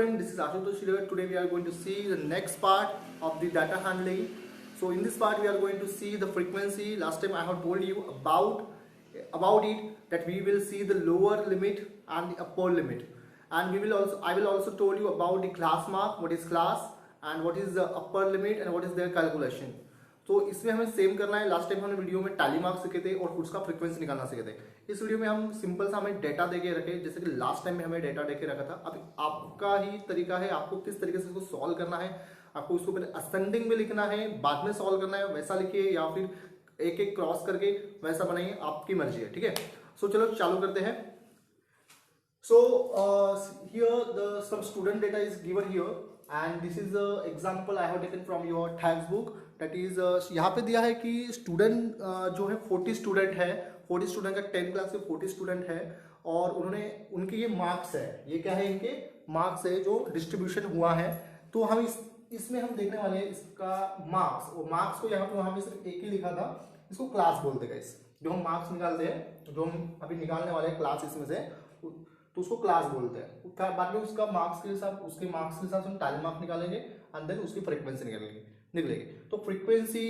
friend, this is Ashutosh here. Today we are going to see the next part of the data handling. So in this part we are going to see the frequency. Last time I have told you about it, that we will see the lower limit and the upper limit, and I will also told you about the class mark, what is class and what is the upper limit and what is their calculation. तो इसमें हमें same करना है. Last time हमने video में tally mark सीखे थे और उसका फ्रीक्वेंसी निकालना सीखे थे. इस वीडियो में हम सिंपल सा हमें डेटा देके रखे, जैसे कि लास्ट टाइम में हमें डेटा देके रखा था. अब आपका ही तरीका है, आपको किस तरीके से इसको सॉल्व करना है. आपको इसको पहले असेंडिंग में लिखना है, बाद में सॉल्व करना है, वैसा लिखिए या फिर एक एक क्रॉस करके वैसा बनाइए, आपकी मर्जी है. ठीक है, सो चलो चालू करते हैं. So here some student data is given here and this is the example I have taken from your textbook. That is यहाँ पे दिया है कि स्टूडेंट जो है 40 स्टूडेंट है, 40 स्टूडेंट का 10 क्लास में 40 स्टूडेंट है और उन्होंने उनके ये मार्क्स है. ये क्या है, इनके मार्क्स है जो डिस्ट्रीब्यूशन हुआ है. तो हम इसमें हम देखने वाले हैं इसका मार्क्स. और मार्क्स को यहाँ पे वहाँ पे सिर्फ एक ही लिखा था, इसको क्लास बोलते हैं. जो हम मार्क्स निकालते हैं, जो हम अभी निकालने वाले हैं क्लास इसमें से, तो उसको क्लास बोलते हैं. बाद में उसका मार्क्स के हिसाब, उसके मार्क्स के हिसाब से हम टैली मार्क निकालेंगे एंड देन उसकी फ्रीक्वेंसी निकलेगी. तो फ्रीक्वेंसी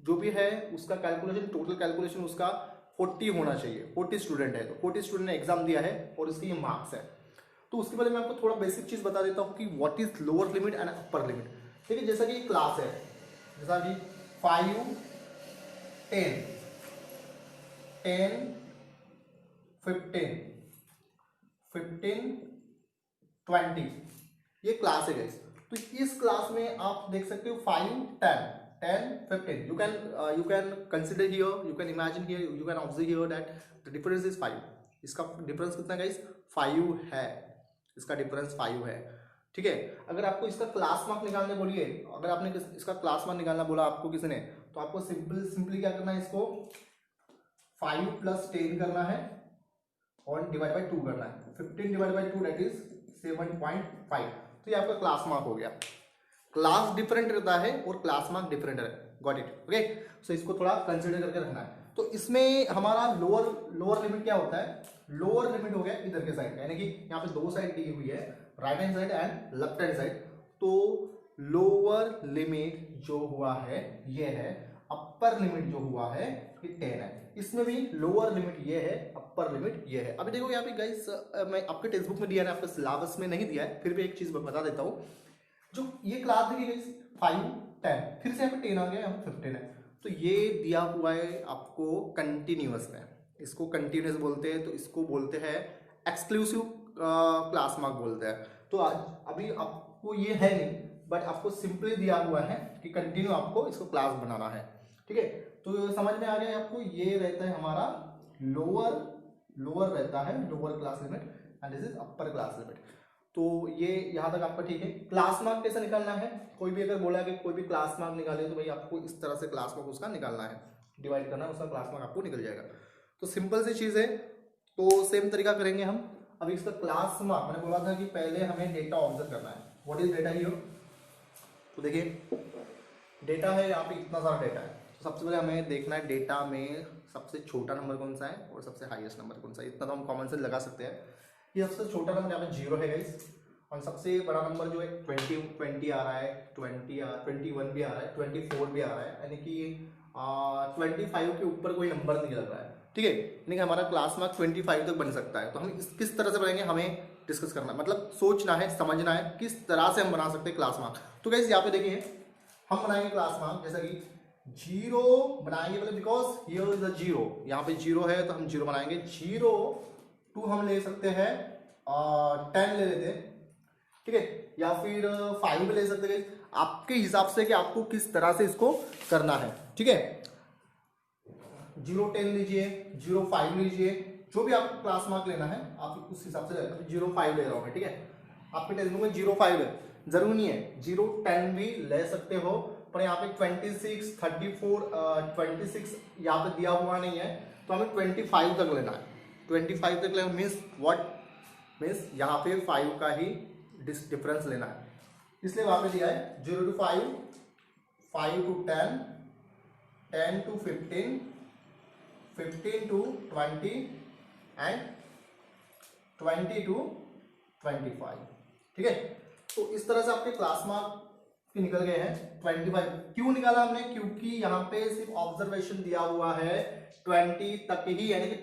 जो भी है उसका कैलकुलेशन, टोटल कैलकुलेशन उसका 40 होना चाहिए. 40 स्टूडेंट है तो 40 स्टूडेंट ने एग्जाम दिया है और इसके ये मार्क्स है. तो उसके पहले मैं आपको थोड़ा बेसिक चीज बता देता हूँ कि what is lower limit and upper limit. ठीक है, जैसा कि क्लास है, जैसा कि 5, 10, 15, 20 ये क्लास है गाइस. तो इस क्लास में आप देख सकते हो 5, 10, 15. You can consider here, you can imagine here, you can observe here that the difference is 5. इसका डिफरेंस कितना गाइस? 5 है. इसका डिफरेंस 5 है. ठीक है, अगर आपको इसका क्लास मार्क निकालने बोलिए, अगर आपने इसका क्लास मार्क निकालना बोला आपको किसी ने, तो आपको सिंपली क्या करना है, इसको 5 + 10 करना है और डिवाइड बाय 2 करना है. 15 डिवाइड बाय 2 दैट इज 7.5. तो ये आपका क्लास मार्क हो गया. क्लास डिफरेंट रहता है और क्लास मार्क डिफरेंट है. Got it? ओके, सो इसको थोड़ा कंसिडर करके रखना है. तो इसमें हमारा लोअर लिमिट क्या होता है? लोअर लिमिट हो गया इधर के साइड, यानी कि यहाँ पे दो साइड दी हुई है, right hand side and left hand side. तो लोअर लिमिट जो हुआ है ये है, अपर लिमिट जो हुआ है ये 10 है. इसमें भी लोअर लिमिट ये है, अपर लिमिट ये है. अभी देखो यहाँ पे गाइस, मैं आपके टेक्स्ट बुक में दिया है, आपके सिलेबस में नहीं दिया है, फिर भी एक चीज बता देता हूँ. जो ये क्लास देखिए गाइस, 5, 10, फिर से यहाँ पे 10 आ गया, यहाँ पे 15 है. तो ये दिया हुआ है आपको कंटिन्यूअस में, इसको कंटिन्यूअस बोलते हैं. तो इसको बोलते हैं एक्सक्लूसिव क्लास मार्क बोलते हैं. तो अभी आपको ये है नहीं, बट आपको सिंपली दिया हुआ है कि कंटिन्यू आपको इसको क्लास बनाना है. ठीक है, तो समझ में आ गया आपको. ये रहता है हमारा लोअर रहता है, lower class limit, and this is upper class limit. तो ये यहां तक आपका ठीक है. क्लास मार्क कैसे निकालना है? कोई भी अगर बोला कि कोई भी क्लास मार्क निकाले, तो भाई आपको इस तरह से क्लास मार्क उसका निकालना है, डिवाइड करना है, उसका क्लास मार्क आपको निकल जाएगा. तो सिंपल सी चीज है. तो सेम तरीका करेंगे हम. अभी इसका क्लास मार्क मैंने बोला था कि पहले हमें डेटा ऑब्जर्व करना है. What is data here? तो देखिए डेटा है, यहाँ पे इतना सारा डेटा है. तो सबसे पहले हमें देखना है डेटा में सबसे छोटा नंबर कौन सा है और सबसे हाईएस्ट नंबर कौन सा है. इतना तो हम कॉमन सेंस लगा सकते हैं. ये सबसे छोटा नंबर यहाँ पे 0 है गाइस, और सबसे बड़ा नंबर जो है 20 आ रहा है, 21 भी आ रहा है, 24 भी आ रहा है, यानी कि 25 के ऊपर कोई नंबर नहीं लग रहा है. ठीक है, यानी कि हमारा क्लास मार्क 25 तक बन सकता है. तो हम किस तरह से बनाएंगे, हमें डिस्कस करना है, मतलब सोचना है, समझना है किस तरह से हम बना सकते हैं क्लास मार्क. तो गाइस यहाँ पे देखिए, हम बनाएंगे क्लास मार्क जैसा कि 0 बनाएंगे पहले, बिकॉज हियर इज अ 0, यहाँ पे 0 है तो हम 0 बनाएंगे. 0 2 हम ले सकते हैं, 10 ले लेते हैं. ठीक है, या फिर 5 भी ले सकते हैं, आपके हिसाब से कि आपको किस तरह से इसको करना है. ठीक है, 0, 10 लीजिए, 0, 5 लीजिए, जो भी आपको क्लास मार्क लेना है आप उस हिसाब से लेना. 0, 5 ले रहा हूँ मैं. ठीक है, आपके टेक्स्ट बुक में 0, 5 है, जरूरी नहीं है 0, 10 भी ले सकते हो, पर यहाँ पे 26, 34, 26 यहाँ पे दिया हुआ नहीं है, तो हमें 25 तक लेना है. 25 तक लेना मीन्स व्हाट, मीन्स यहाँ पे 5 का ही डिफरेंस लेना है, इसलिए वहां पे दिया है 0 to 5, 5 to 10, 10 to 15, 15 to 20 and 20 to 25. ठीक है, तो इस तरह से आपके क्लास मार्क निकल गए हैं 25। क्यों निकाला हमने? क्योंकि यहाँ पे सिर्फ ऑब्जर्वेशन दिया हुआ है 20 तक ही, यानी कि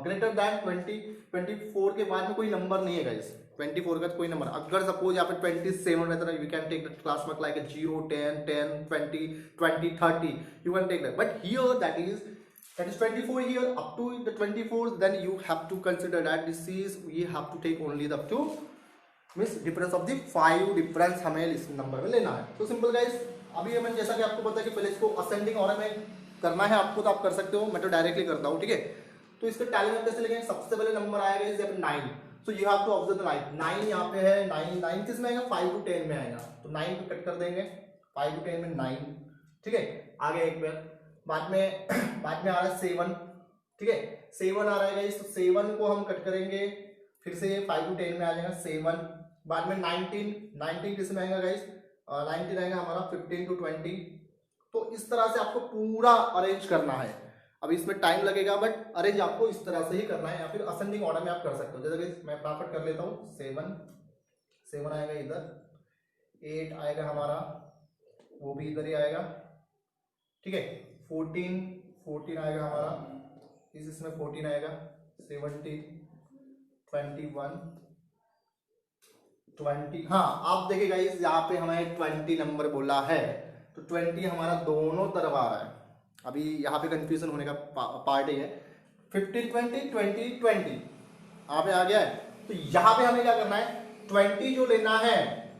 ग्रेटर देन 20, 24 के बाद में कोई नंबर नहीं है गाइस। 24 का कोई नंबर, अगर सपोज यहाँ पे 27 रहता है, you can take the class mark like 0, 10, 10, 20, 20, 30, you can take that. But here that is 24 here up to the 24th, then you have to consider that this is, we have to take only the up to means difference of the 5 difference हमें इस number में लेना है। तो simple guys, अभी मैंने जैसा कि आपको पता है कि पहले इसको असेंडिंग ऑर्डर में करना है आपको, तो आप कर सकते हो, मैं तो डायरेक्टली करता हूँ, ठीक है। तो इसके टैली में कैसे लिखेंगे? सबसे पहले नंबर आएगा is 9, so you have to observe the 9। 9 यहाँ पे है, 9 किस में आएगा? 5 to 10 में आएगा, तो 9 को कट कर देंगे, 5 to 10 में 9, ठीक है। आगे एक बार बाद में आ रहा है 7, ठीक है, 7 आ रहा है गाइस, तो 7 को हम कट करेंगे, फिर से 5 to 10 में आ जाएगा 7। बाद में 19 किस में आएगा गाइस? 19 आएगा हमारा 15 to 20। तो इस तरह से आपको पूरा अरेंज करना है। अब इसमें टाइम लगेगा, बट अरेंज आपको इस तरह से ही करना है, या फिर असेंडिंग ऑर्डर में आप कर सकते हो। जैसे कि मैं फटाफट कर लेता हूँ, 7 आएगा इधर, 8 आएगा हमारा, वो भी इधर ही आएगा, ठीक है। 14 आएगा हमारा, इसमें 14 आएगा, 17, 21, 20। हाँ, आप देखिए गाइस, यहाँ पे हमें 20 नंबर बोला है, तो 20 हमारा दोनों तरफ आ रहा है। अभी यहाँ पे कंफ्यूजन होने का पार्ट ही है। 15, 20, 20, 20 यहाँ पे आ गया है। तो यहाँ पे हमें क्या करना है? 20 जो लेना है,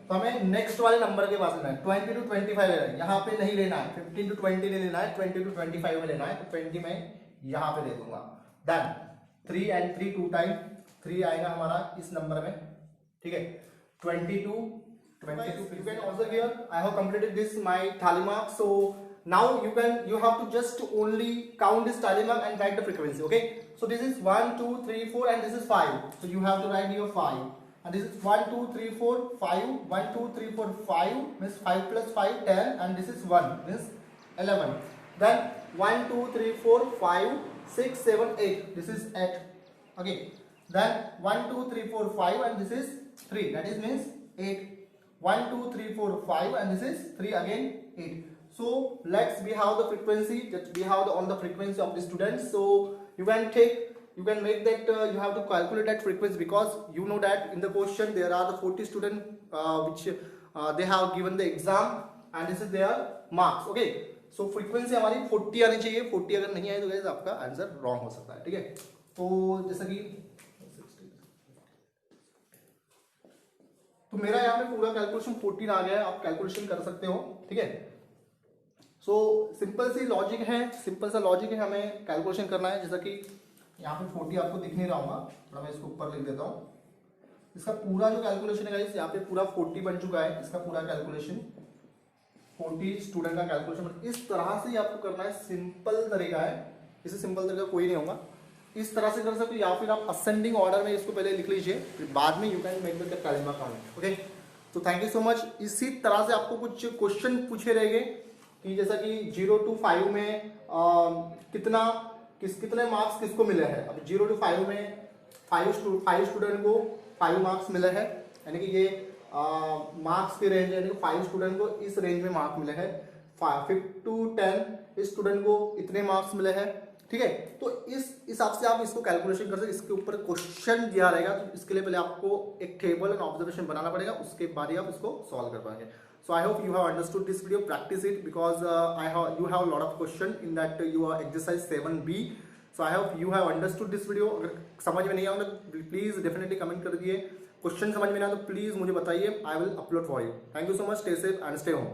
तो हमें नेक्स्ट वाले नंबर के पास लेना है। 20 to 25 लेना है, यहाँ पे नहीं लेना है। 15 to 20 नहीं लेना है, 20 to 25 में लेना है। तो 20 में यहाँ पे दे दूंगा। देन 3 and 3 2 टाइम 3 आएगा हमारा इस नंबर में, ठीक है। 22, you can also here, I have completed this my tally mark. So now you have to just only count this tally mark and write the frequency, okay. So this is 1 2 3 4 and this is 5, so you have to write here 5, and this is 1 2 3 4 5, 1 2 3 4 5 means 5 plus 5 10, and this is 1 means 11. Then 1 2 3 4 5 6 7 8, this is 8, okay. Then 1 2 3 4 5 and this is 3, that is means 8. 1 2 3 4 5 and this is 3 again 8. So let's we have the frequency, that we have all the frequency of the students. So you can make that, you have to calculate that frequency, because you know that in the question there are the 40 students which they have given the exam, and this is their marks, okay. So frequency हमारी 40 आनी चाहिए। 40 अगर नहीं आए तो guys आपका answer wrong हो सकता है, ठीक है। तो जैसा कि तो मेरा यहाँ पे पूरा कैलकुलेशन 14 आ गया है, आप कैलकुलेशन कर सकते हो, ठीक है। सो सिंपल सी लॉजिक है, सिंपल सा लॉजिक है, हमें कैलकुलेशन करना है। जैसा कि यहाँ पे 40 आपको दिख नहीं रहा होगा, थोड़ा मैं इसको ऊपर लिख देता हूँ। इसका पूरा जो कैलकुलेशन है गाइस, यहाँ पे पूरा 40 बन चुका है, इसका पूरा कैलकुलेशन 40 स्टूडेंट का कैलकुलेशन इस तरह से आपको करना है। सिंपल तरीका है, इससे सिंपल तरीका कोई नहीं होगा। इस तरह से कर सकते हो, या फिर आप असेंडिंग ऑर्डर में इसको पहले लिख लीजिए, फिर बाद में you can make the tally mark count, okay. तो थैंक यू सो मच। इसी तरह से आपको कुछ क्वेश्चन पूछे रहेंगे कि जैसा कि 0 to 5 में कितने मार्क्स किसको मिले हैं। अब 0 to 5 में 5 स्टूडेंट को 5 मार्क्स मिले हैं, यानी कि ये मार्क्स की रेंज है, यानी कि 5 स्टूडेंट को इस रेंज में मार्क्स मिले हैं। 5 to 10 स्टूडेंट को इतने मार्क्स मिले हैं, ठीक है। तो इस हिसाब से आप इसको कैलकुलेशन कर सकते। इसके ऊपर क्वेश्चन दिया रहेगा, तो इसके लिए पहले आपको एक टेबल एंड ऑब्जर्वेशन बनाना पड़ेगा, उसके बाद ही आप इसको सॉल्व कर पाएंगे। So I hope you have understood this video, practice it, because you have lot of question in that your exercise 7B। So I hope you have understood this video. अगर समझ में नहीं आऊंगा प्लीज डेफिनेटली कमेंट कर दिए। Question समझ में नहीं आया तो प्लीज मुझे बताइए, I will upload for you. Thank you so much, stay safe and stay home.